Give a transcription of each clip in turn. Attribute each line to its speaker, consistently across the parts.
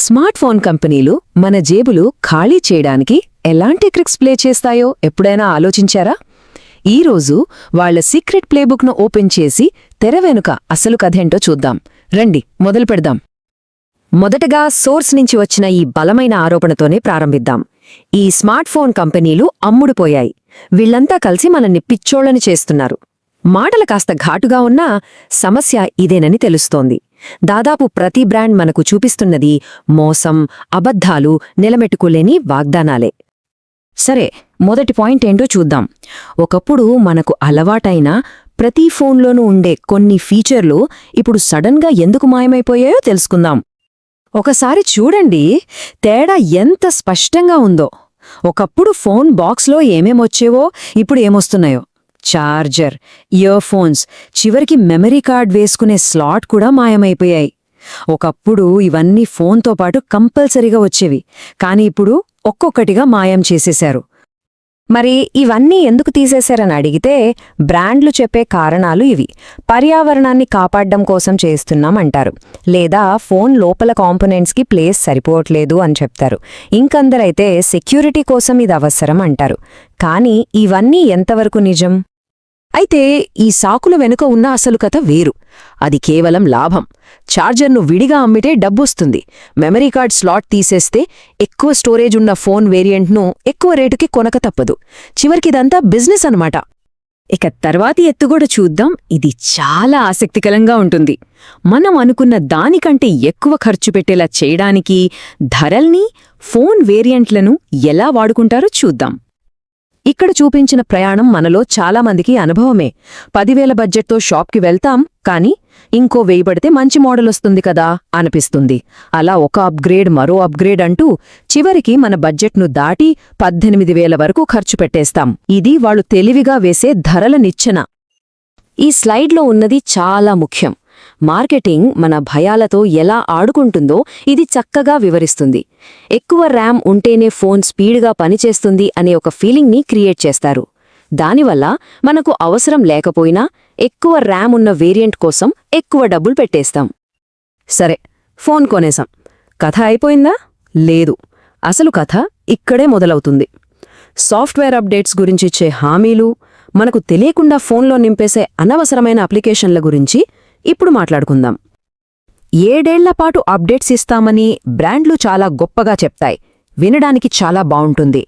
Speaker 1: Smart phone కంపెనీలు మన జేబులు ఖాళీ చేయడానికి ఎలాంటి ట్రిక్స్ ప్లే చేస్తాయో ఎప్పుడైనా ఆలోచించారా? ఈరోజు వాళ్ల సీక్రెట్ ప్లేబుక్ను ఓపెన్ చేసి తెర వెనుక అసలు కథేంటో చూద్దాం. రండి మొదలు పెడదాం. మొదటగా సోర్స్ నుంచి వచ్చిన ఈ బలమైన ఆరోపణతోనే ప్రారంభిద్దాం. ఈ స్మార్ట్ ఫోన్ కంపెనీలు అమ్ముడుపోయాయి, వీళ్లంతా కలిసి మనల్ని పిచ్చోళ్లని చేస్తున్నారు. మాటలు కాస్త ఘాటుగా ఉన్నా సమస్య ఇదేనని తెలుస్తోంది. దాదాపు ప్రతి బ్రాండ్ మనకు చూపిస్తున్నది మోసం, అబద్ధాలు, నిలబెట్టుకోలేని వాగ్దానాలే. సరే, మొదటి పాయింట్ ఏంటో చూద్దాం. ఒకప్పుడు మనకు అలవాటైన ప్రతి ఫోన్లోనూ ఉండే కొన్ని ఫీచర్లు ఇప్పుడు సడన్గా ఎందుకు మాయమైపోయాయో తెలుసుకుందాం. ఒకసారి చూడండి, తేడా ఎంత స్పష్టంగా ఉందో. ఒకప్పుడు ఫోన్ బాక్స్లో ఏమేమొచ్చేవో ఇప్పుడు ఏమొస్తున్నాయో. చార్జర్, ఇయర్ ఫోన్స్, చివరికి మెమరీ కార్డ్ వేసుకునే స్లాట్ కూడా మాయమైపోయాయి. ఒకప్పుడు ఇవన్నీ ఫోన్తో పాటు కంపల్సరీగా వచ్చేవి, కాని ఇప్పుడు ఒక్కొక్కటిగా మాయం చేసేశారు. మరి ఇవన్నీ ఎందుకు తీసేశారని అడిగితే బ్రాండ్లు చెప్పే కారణాలు ఇవి. పర్యావరణాన్ని కాపాడ్డం కోసం చేస్తున్నామంటారు, లేదా ఫోన్ లోపల కాంపోనెంట్స్కి ప్లేస్ సరిపోవట్లేదు అని చెప్తారు. ఇంకందరైతే సెక్యూరిటీ కోసం ఇది అవసరం అంటారు. కానీ ఇవన్నీ ఎంతవరకు నిజం? అయితే ఈ సాకుల వెనుక ఉన్న అసలు కథ వేరు. అది కేవలం లాభం. ఛార్జర్ను విడిగా అమ్మితే డబ్బొస్తుంది, మెమరీ కార్డ్ స్లాట్ తీసేస్తే ఎక్కువ స్టోరేజ్ ఉన్న ఫోన్ వేరియంట్ను ఎక్కువ రేటుకి కొనక తప్పదు. చివరికిదంతా బిజినెస్ అన్నమాట. ఇక తర్వాతి ఎత్తుగూడ చూద్దాం. ఇది చాలా ఆసక్తికరంగా ఉంటుంది. మనం అనుకున్న దానికంటే ఎక్కువ ఖర్చు పెట్టేలా చేయడానికి ధరల్ని, ఫోన్ వేరియంట్లను ఎలా వాడుకుంటారో చూద్దాం. ఇక్కడ చూపించిన ప్రయాణం మనలో చాలామందికి అనుభవమే. 10,000 బడ్జెట్తో షాప్కి వెళ్తాం, కానీ ఇంకో 1000 పడితే మంచి మోడల్ వస్తుంది కదా అనిపిస్తుంది. అలా ఒక అప్గ్రేడ్ మరో అప్గ్రేడ్ అంటూ చివరికి మన బడ్జెట్ను దాటి 18,000 వరకు ఖర్చు పెట్టేస్తాం. ఇది వాళ్ళు తెలివిగా వేసే ధరల నిచ్చెన. ఈ స్లైడ్లో ఉన్నది చాలా ముఖ్యం. మార్కెటింగ్ మన భయాలతో ఎలా ఆడుకుంటుందో ఇది చక్కగా వివరిస్తుంది. ఎక్కువ ర్యామ్ ఉంటేనే ఫోన్ స్పీడ్గా పనిచేస్తుంది అనే ఒక ఫీలింగ్ని క్రియేట్ చేస్తారు. దానివల్ల మనకు అవసరం లేకపోయినా ఎక్కువ ర్యామ్ ఉన్న వేరియంట్ కోసం ఎక్కువ డబ్బులు పెట్టేస్తాం. సరే, ఫోన్ కొనేసాం. కథ అయిపోయిందా? లేదు. అసలు కథ ఇక్కడే మొదలవుతుంది. సాఫ్ట్వేర్ అప్డేట్స్ గురించిచ్చే హామీలు, మనకు తెలియకుండా ఫోన్లో నింపేసే అనవసరమైన అప్లికేషన్ల గురించి ఇప్పుడు మాట్లాడుకుందాం. 7 ఏళ్లపాటు అప్డేట్స్ ఇస్తామని బ్రాండ్లు చాలా గొప్పగా చెప్తాయి, వినడానికి చాలా బావుంటుంది.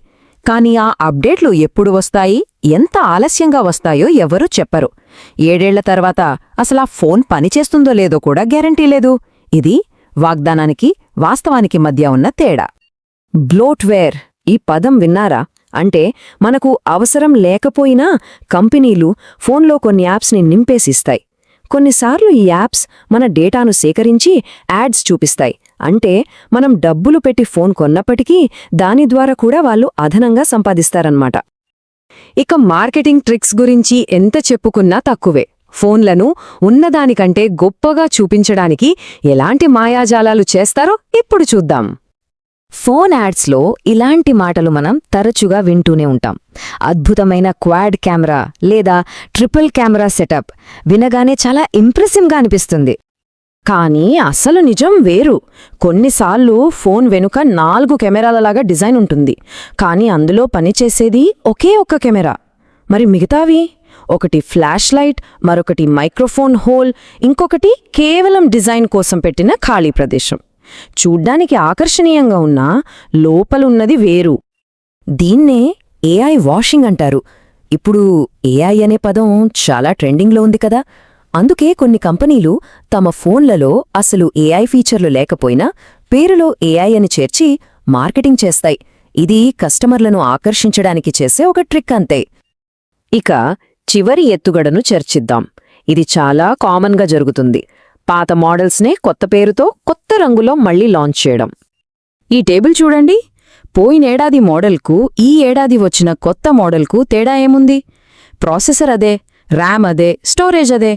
Speaker 1: కానీ ఆ అప్డేట్లు ఎప్పుడు వస్తాయి, ఎంత ఆలస్యంగా వస్తాయో ఎవరూ చెప్పరు. 7 ఏళ్ల తర్వాత అసలా ఫోన్ పనిచేస్తుందో లేదో కూడా గ్యారంటీ లేదు. ఇది వాగ్దానానికి వాస్తవానికి మధ్య ఉన్న తేడా. బ్లోట్వేర్ ఈ పదం విన్నారా? అంటే మనకు అవసరం లేకపోయినా కంపెనీలు ఫోన్లో కొన్ని యాప్స్ని నింపేసిస్తాయి. కొన్నిసార్లు ఈ యాప్స్ మన డేటాను సేకరించి యాడ్స్ చూపిస్తాయి. అంటే మనం డబ్బులు పెట్టి ఫోన్ కొన్నప్పటికీ దాని ద్వారా కూడా వాళ్ళు అదనంగా సంపాదిస్తారన్నమాట. ఇక మార్కెటింగ్ ట్రిక్స్ గురించి ఎంత చెప్పుకున్నా తక్కువే. ఫోన్లను ఉన్నదానికంటే గొప్పగా చూపించడానికి ఎలాంటి మాయాజాలాలు చేస్తారో ఇప్పుడు చూద్దాం. ఫోన్ యాడ్స్లో ఇలాంటి మాటలు మనం తరచుగా వింటూనే ఉంటాం. అద్భుతమైన క్వాడ్ కెమెరా లేదా ట్రిపుల్ కెమెరా సెటప్ వినగానే చాలా ఇంప్రెసివ్గా అనిపిస్తుంది. కానీ అసలు నిజం వేరు. కొన్నిసార్లు ఫోన్ వెనుక 4 కెమెరాలలాగా డిజైన్ ఉంటుంది, కానీ అందులో పనిచేసేది ఒకే ఒక్క కెమెరా. మరి మిగతావి? ఒకటి ఫ్లాష్ లైట్, మరొకటి మైక్రోఫోన్ హోల్, ఇంకొకటి కేవలం డిజైన్ కోసం పెట్టిన ఖాళీ ప్రదేశం. చూడ్డానికి ఆకర్షణీయంగా ఉన్నా లోపలున్నది వేరు. దీన్నే ఏఐ వాషింగ్ అంటారు. ఇప్పుడు ఏఐ అనే పదం చాలా ట్రెండింగ్లో ఉంది కదా. అందుకే కొన్ని కంపెనీలు తమ ఫోన్లలో అసలు ఏఐ ఫీచర్లు లేకపోయినా పేరులో ఏఐ అని చేర్చి మార్కెటింగ్ చేస్తాయి. ఇది కస్టమర్లను ఆకర్షించడానికి చేసే ఒక ట్రిక్ అంతే. ఇక చివరి ఎత్తుగడను చర్చిద్దాం. ఇది చాలా కామన్గా జరుగుతుంది. పాత మోడల్స్నే కొత్త పేరుతో కొత్త రంగులో మళ్లీ లాంచ్ చేయడం. ఈ టేబుల్ చూడండి. పోయినేడాది మోడల్కు ఈ ఏడాది వచ్చిన కొత్త మోడల్కు తేడా ఏముంది? ప్రాసెసర్ అదే, ర్యామ్ అదే, స్టోరేజ్ అదే.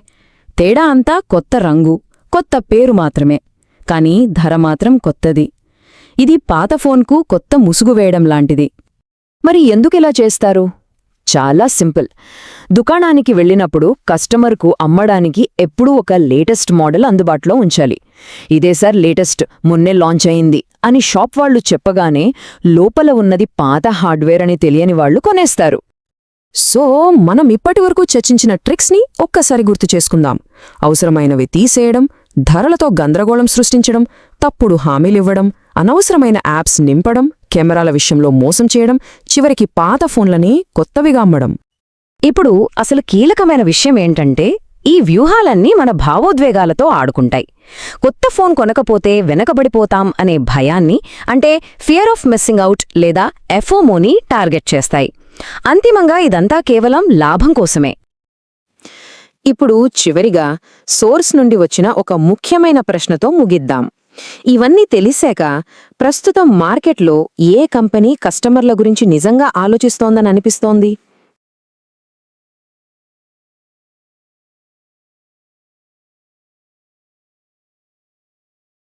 Speaker 1: తేడా అంతా కొత్త రంగు, కొత్త పేరు మాత్రమే. కానీ ధర మాత్రం కొత్తది. ఇది పాత ఫోన్కు కొత్త ముసుగు వేయడం లాంటిది. మరి ఎందుకిలా చేస్తారు? చాలా సింపుల్. దుకాణానికి వెళ్ళినప్పుడు కస్టమర్కు అమ్మడానికి ఎప్పుడూ ఒక లేటెస్ట్ మోడల్ అందుబాటులో ఉంచాలి. ఇదే సార్ లేటెస్ట్, మొన్నే లాంచ్ అయింది అని షాప్ వాళ్ళు చెప్పగానే లోపల ఉన్నది పాత హార్డ్వేర్ అని తెలియని వాళ్లు కొనేస్తారు.
Speaker 2: సో మనం ఇప్పటివరకు చర్చించిన ట్రిక్స్ని ఒక్కసారి గుర్తు చేసుకుందాం. అవసరమైనవి తీసేయడం, ధరలతో గందరగోళం సృష్టించడం, తప్పుడు హామీలివ్వడం, అనవసరమైన యాప్స్ నింపడం, కెమెరాల విషయంలో మోసం చేయడం, చివరికి పాత ఫోన్లని కొత్తవిగా అమ్మడం.
Speaker 1: ఇప్పుడు అసలు కీలకమైన విషయం ఏంటంటే, ఈ వ్యూహాలన్నీ మన భావోద్వేగాలతో ఆడుకుంటాయి. కొత్త ఫోన్ కొనకపోతే వెనకబడిపోతాం అనే భయాన్ని, అంటే ఫియర్ ఆఫ్ మిస్సింగ్ అవుట్ లేదా ఎఫోమోని టార్గెట్ చేస్తాయి. అంతిమంగా ఇదంతా కేవలం లాభం కోసమే.
Speaker 2: ఇప్పుడు చివరిగా సోర్స్ నుండి వచ్చిన ఒక ముఖ్యమైన ప్రశ్నతో ముగిద్దాం. ఇవన్నీ తెలిసాక ప్రస్తుతం మార్కెట్లో ఏ కంపెనీ కస్టమర్ల గురించి నిజంగా ఆలోచిస్తోందని అనిపిస్తోంది?